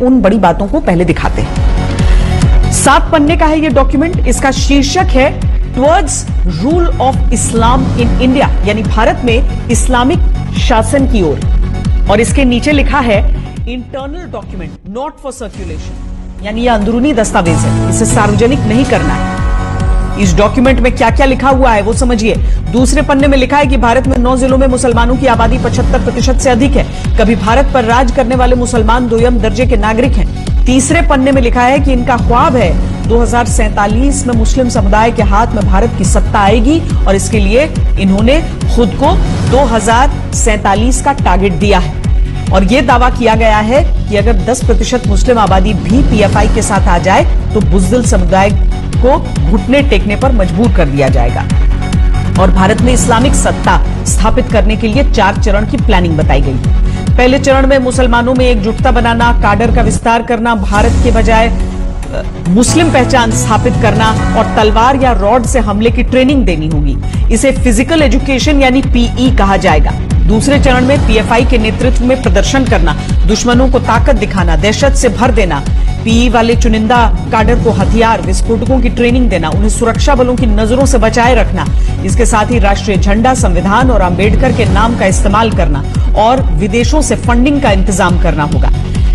उन बड़ी बातों को पहले दिखाते हैं। 7 पन्ने का है यह डॉक्यूमेंट। इसका शीर्षक है towards rule of Islam in India, यानी भारत में इस्लामिक शासन की ओर। और इसके नीचे लिखा है internal document not for circulation, यानी यह अंदरूनी दस्तावेज है, इसे सार्वजनिक नहीं करना है। इस डॉक्यूमेंट में क्या क्या लिखा हुआ है वो समझिए। दूसरे पन्ने में लिखा है कि भारत में 9 जिलों में मुसलमानों की आबादी 75% से अधिक है। कभी भारत पर राज करने वाले मुसलमान दोयम दर्जे के नागरिक हैं। तीसरे पन्ने में लिखा है कि इनका ख्वाब है 2047 में मुस्लिम समुदाय के हाथ में भारत की सत्ता आएगी और इसके लिए इन्होंने खुद को 2047 का टारगेट दिया है। और यह दावा किया गया है कि अगर 10% मुस्लिम आबादी भी पीएफआई के साथ आ जाए तो बुज़दिल समुदाय को घुटने टेकने पर मजबूर कर दिया जाएगा। और भारत में इस्लामिक सत्ता स्थापित करने के लिए 4 चरण की प्लानिंग बताई गई है। पहले चरण में मुसलमानों में एकजुटता बनाना, काडर का विस्तार करना, भारत के बजाय मुस्लिम पहचान स्थापित करना और तलवार या रॉड से हमले की ट्रेनिंग देनी होगी। इसे फिजिकल एजुकेशन यानी पीई कहा जाएगा। दूसरे चरण में पीएफआई के नेतृत्व में प्रदर्शन करना, दुश्मनों को ताकत दिखाना, दहशत से भर देना, पीई वाले चुनिंदा काडर को हथियार विस्फोटकों की ट्रेनिंग देना, उन्हें सुरक्षा बलों की नजरों से बचाए रखना। इसके साथ ही राष्ट्रीय झंडा, संविधान और अंबेडकर के नाम का इस्तेमाल करना और विदेशों से फंडिंग का इंतजाम करना होगा,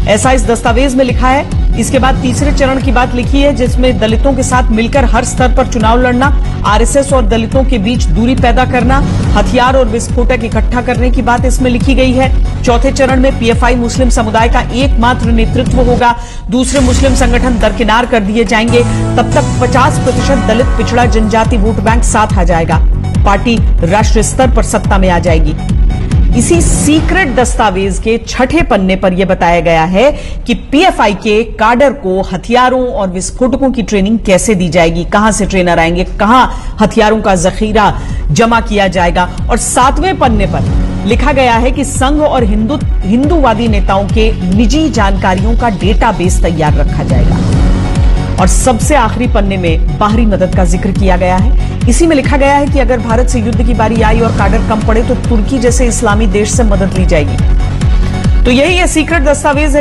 ऐसा इस दस्तावेज में लिखा है। इसके बाद तीसरे चरण की बात लिखी है जिसमें दलितों के साथ मिलकर हर स्तर पर चुनाव लड़ना, आरएसएस और दलितों के बीच दूरी पैदा करना, हथियार और विस्फोटक इकट्ठा करने की बात इसमें लिखी गई है। चौथे चरण में पीएफआई मुस्लिम समुदाय का एकमात्र नेतृत्व होगा, दूसरे मुस्लिम संगठन दरकिनार कर दिए जाएंगे। तब तक 50% दलित पिछड़ा जनजाति वोट बैंक साथ आ जाएगा, पार्टी राष्ट्रीय स्तर पर सत्ता में आ जाएगी। इसी सीक्रेट दस्तावेज के 6ठे पन्ने पर यह बताया गया है कि पीएफआई के काडर को हथियारों और विस्फोटकों की ट्रेनिंग कैसे दी जाएगी, कहां से ट्रेनर आएंगे, कहां हथियारों का जखीरा जमा किया जाएगा। और 7वें पन्ने पर लिखा गया है कि संघ और हिंदूवादी नेताओं के निजी जानकारियों का डेटाबेस तैयार रखा जाएगा। और सबसे आखिरी पन्ने में बाहरी मदद का जिक्र किया गया है। इसी में लिखा गया है कि अगर भारत से युद्ध की बारी आई और काडर कम पड़े तो तुर्की जैसे इस्लामी देश से मदद ली जाएगी। तो यही ये सीक्रेट दस्तावेज है